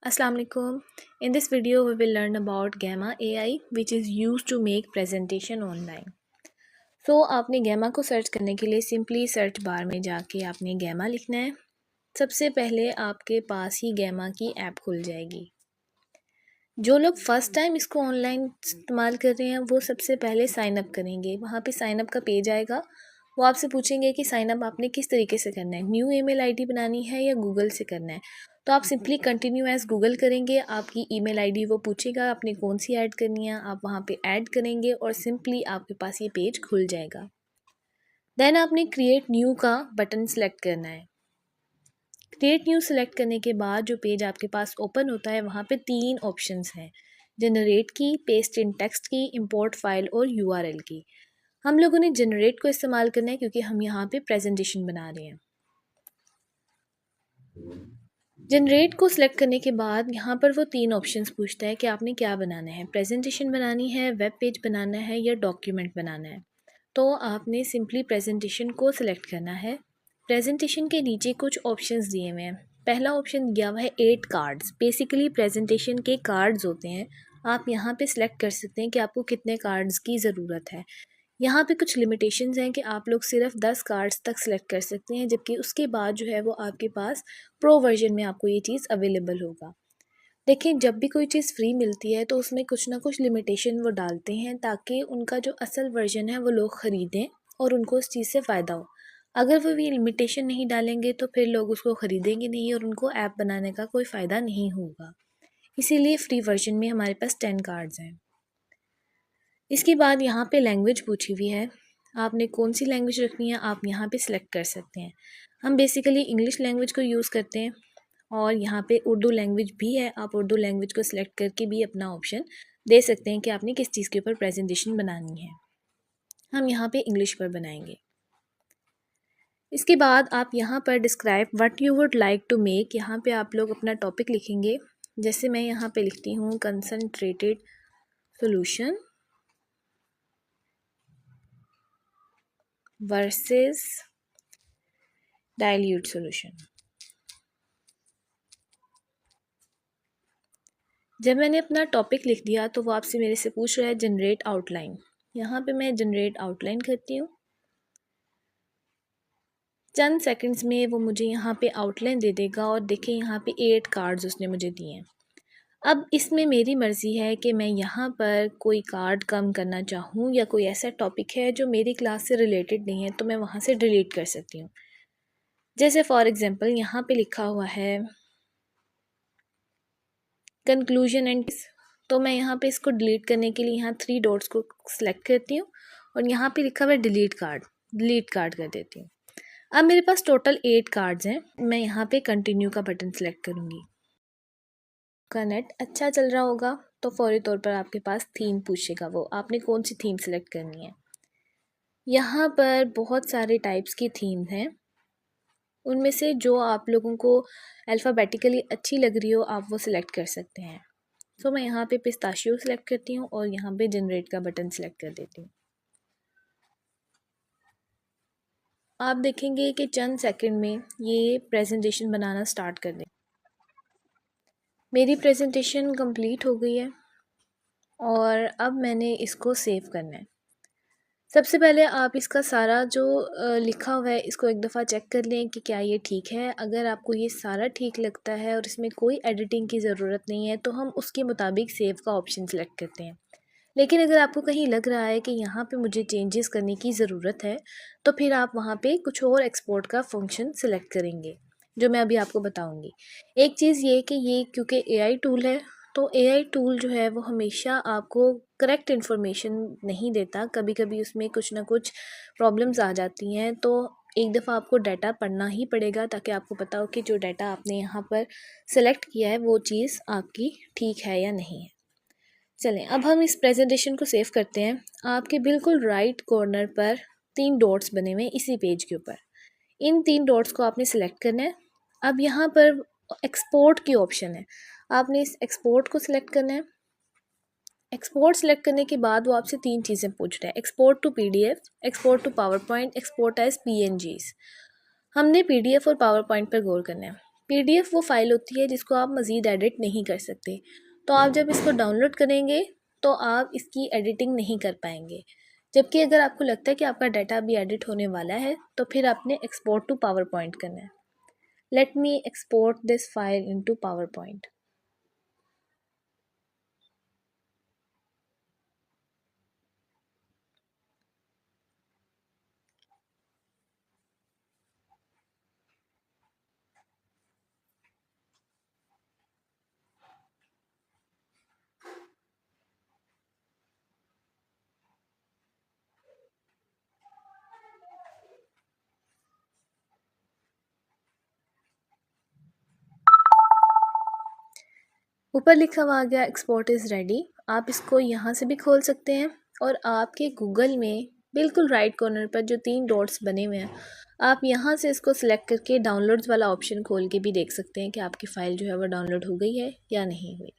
Assalamu alaikum. In this video, we will learn about Gamma AI, which is used to make presentation online. So आपने Gamma को search करने के लिए simply search bar में जाके आपने Gamma लिखना है। सबसे पहले आपके पास ही Gamma की ऐप खुल जाएगी। जो लोग फर्स्ट टाइम इसको ऑनलाइन इस्तेमाल कर रहे हैं वो सबसे पहले साइन अप करेंगे। वहाँ पे साइन अप का पेज आएगा। वो आपसे पूछेंगे कि साइन अप आपने किस तरीके से करना है, न्यू ईमेल आईडी बनानी है या गूगल से करना है। तो आप सिंपली कंटिन्यू एज गूगल करेंगे, आपकी ईमेल आईडी वो पूछेगा आपने कौन सी ऐड करनी है, आप वहाँ पे ऐड करेंगे और सिंपली आपके पास ये पेज खुल जाएगा। देन आपने क्रिएट न्यू का बटन सेलेक्ट करना है। क्रिएट न्यू सेलेक्ट करने के बाद जो पेज आपके पास ओपन होता है वहाँ पे 3 ऑप्शंस हैं, जनरेट की, पेस्ट इन टेक्स्ट की, इंपोर्ट फाइल और यूआरएल की। हम लोगों ने जनरेट को इस्तेमाल करना है क्योंकि हम यहाँ पे प्रेजेंटेशन बना रहे हैं। जनरेट को सिलेक्ट करने के बाद यहाँ पर वो 3 ऑप्शंस पूछता है कि आपने क्या बनाना है, प्रेजेंटेशन बनानी है, वेब पेज बनाना है या डॉक्यूमेंट बनाना है। तो आपने सिंपली प्रेजेंटेशन को सिलेक्ट करना है। प्रेजेंटेशन के नीचे कुछ ऑप्शंस दिए हुए हैं। पहला ऑप्शन दिया हुआ है 8 कार्ड्स। बेसिकली प्रेजेंटेशन के कार्ड्स होते हैं। आप यहाँ पे सिलेक्ट कर सकते हैं कि आपको कितने कार्ड्स की ज़रूरत है। यहाँ पे कुछ लिमिटेशंस हैं कि आप लोग सिर्फ 10 कार्ड्स तक सिलेक्ट कर सकते हैं, जबकि उसके बाद जो है वो आपके पास प्रो वर्जन में आपको ये चीज़ अवेलेबल होगा। देखिए, जब भी कोई चीज़ फ्री मिलती है तो उसमें कुछ ना कुछ लिमिटेशन वो डालते हैं ताकि उनका जो असल वर्जन है वो लोग ख़रीदें और उनको उस चीज़ से फ़ायदा हो। अगर वो ये लिमिटेशन नहीं डालेंगे तो फिर लोग उसको ख़रीदेंगे नहीं और उनको ऐप बनाने का कोई फ़ायदा नहीं होगा। इसीलिए फ्री वर्जन में हमारे पास 10 कार्ड्स हैं। इसके बाद यहाँ पे लैंग्वेज पूछी हुई है, आपने कौन सी लैंग्वेज रखनी है आप यहाँ पे सिलेक्ट कर सकते हैं। हम बेसिकली इंग्लिश लैंग्वेज को यूज़ करते हैं और यहाँ पे उर्दू लैंग्वेज भी है। आप उर्दू लैंग्वेज को सिलेक्ट करके भी अपना ऑप्शन दे सकते हैं कि आपने किस चीज़ के ऊपर प्रेजेंटेशन बनानी है। हम यहाँ पे इंग्लिश पर बनाएंगे। इसके बाद आप यहाँ पर describe what you would like to make, यहाँ पे आप लोग अपना टॉपिक लिखेंगे। जैसे मैं यहाँ पे लिखती हूँ concentrated solution versus dilute solution. जब मैंने अपना टॉपिक लिख दिया तो वो आपसे मेरे से पूछ रहा है जनरेट आउटलाइन। यहाँ पे मैं जनरेट आउटलाइन करती हूँ। चंद सेकंड्स में वो मुझे यहाँ पे आउटलाइन दे देगा और देखिए यहाँ पे 8 कार्ड्स उसने मुझे दिए हैं। अब इसमें मेरी मर्ज़ी है कि मैं यहाँ पर कोई कार्ड कम करना चाहूँ या कोई ऐसा टॉपिक है जो मेरी क्लास से रिलेटेड नहीं है तो मैं वहाँ से डिलीट कर सकती हूँ। जैसे फॉर एग्ज़ाम्पल यहाँ पे लिखा हुआ है कंक्लूजन एंड, तो मैं यहाँ पे इसको डिलीट करने के लिए यहाँ 3 डॉट्स को सिलेक्ट करती हूँ और यहाँ पे लिखा हुआ है डिलीट कार्ड कर देती हूँ। अब मेरे पास टोटल 8 कार्ड्स हैं। मैं यहाँ पे कंटिन्यू का बटन सेलेक्ट करूँगी। का नेट अच्छा चल रहा होगा तो फौरी तौर पर आपके पास थीम पूछेगा, वो आपने कौन सी थीम सेलेक्ट करनी है। यहाँ पर बहुत सारे टाइप्स की थीम्स हैं, उनमें से जो आप लोगों को अल्फ़ाबेटिकली अच्छी लग रही हो आप वो सिलेक्ट कर सकते हैं। तो मैं यहाँ पे पिस्ताशियो सेलेक्ट करती हूँ और यहाँ पे जनरेट का बटन सेलेक्ट कर देती हूँ। आप देखेंगे कि चंद सेकंड में ये प्रेजेंटेशन बनाना स्टार्ट कर दें। मेरी प्रेजेंटेशन कंप्लीट हो गई है और अब मैंने इसको सेव करना है। सबसे पहले आप इसका सारा जो लिखा हुआ है इसको एक दफ़ा चेक कर लें कि क्या ये ठीक है। अगर आपको ये सारा ठीक लगता है और इसमें कोई एडिटिंग की ज़रूरत नहीं है तो हम उसके मुताबिक सेव का ऑप्शन सेलेक्ट करते हैं। लेकिन अगर आपको कहीं लग रहा है कि यहाँ पे मुझे चेंजेस करने की ज़रूरत है तो फिर आप वहाँ पे कुछ और एक्सपोर्ट का फंक्शन सेलेक्ट करेंगे जो मैं अभी आपको बताऊँगी। एक चीज़ ये कि ये क्योंकि एआई टूल है तो एआई टूल जो है वो हमेशा आपको करेक्ट इन्फॉर्मेशन नहीं देता। कभी कभी उसमें कुछ ना कुछ प्रॉब्लम्स आ जाती हैं तो एक दफ़ा आपको डाटा पढ़ना ही पड़ेगा ताकि आपको पता हो कि जो डाटा आपने यहाँ पर सेलेक्ट किया है वो चीज़ आपकी ठीक है या नहीं है। चलें अब हम इस प्रेजेंटेशन को सेव करते हैं। आपके बिल्कुल राइट कॉर्नर पर 3 डॉट्स बने हुए हैं इसी पेज के ऊपर। इन 3 डॉट्स को आपने सेलेक्ट करना है। अब यहाँ पर एक्सपोर्ट की ऑप्शन है, आपने इस एक्सपोर्ट को सिलेक्ट करना है। एक्सपोर्ट सेलेक्ट करने के बाद वो आपसे 3 चीज़ें पूछ रहा है, export to PDF, export to PowerPoint, export as PNGs. हमने पीडीएफ और पावर पॉइंट पर गौर करना है। PDF वो फ़ाइल होती है जिसको आप मज़ीद एडिट नहीं कर सकते। तो आप जब इसको डाउनलोड करेंगे तो आप इसकी एडिटिंग नहीं कर पाएंगे। जबकि अगर आपको लगता है कि आपका डाटा अभी एडिट होने वाला है तो फिर आपने एक्सपोर्ट टू पावर पॉइंट करना है। Let me export this file into power point. ऊपर लिखा हुआ आ गया एक्सपोर्ट इज़ रेडी। आप इसको यहाँ से भी खोल सकते हैं और आपके गूगल में बिल्कुल राइट कॉर्नर पर जो 3 डॉट्स बने हुए हैं, आप यहाँ से इसको सिलेक्ट करके डाउनलोड्स वाला ऑप्शन खोल के भी देख सकते हैं कि आपकी फ़ाइल जो है वो डाउनलोड हो गई है या नहीं हुई।